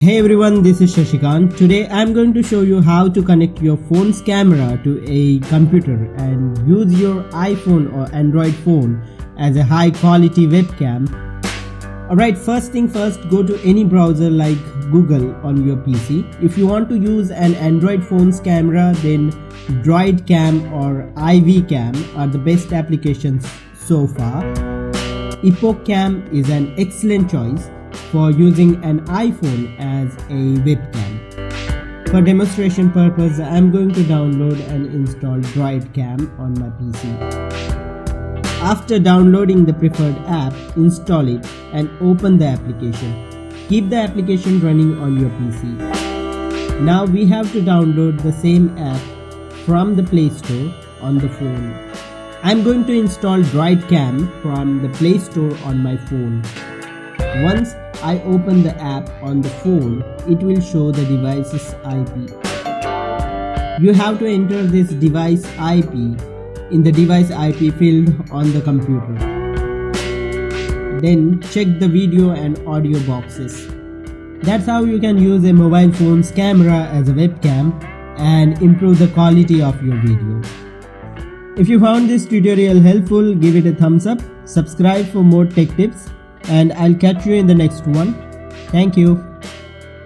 Hey everyone, this is Shashikant. Today I'm going to show you how to connect your phone's camera to a computer and use your iPhone or Android phone as a high quality webcam. Alright, first thing first, go to any browser like Google on your PC. If you want to use an Android phone's camera, then DroidCam or iVCam are the best applications so far. Webcam is an excellent choice for using an iPhone as a webcam. For demonstration purpose, I am going to download and install DroidCam on my PC. After downloading the preferred app, install it and open the application. Keep the application running on your PC. Now we have to download the same app from the Play Store on the phone. I am going to install DroidCam from the Play Store on my phone. Once I open the app on the phone, it will show the device's IP. You have to enter this device IP in the device IP field on the computer. Then check the video and audio boxes. That's how you can use a mobile phone's camera as a webcam and improve the quality of your video. If you found this tutorial helpful, give it a thumbs up, subscribe for more tech tips, and I'll catch you in the next one. Thank you.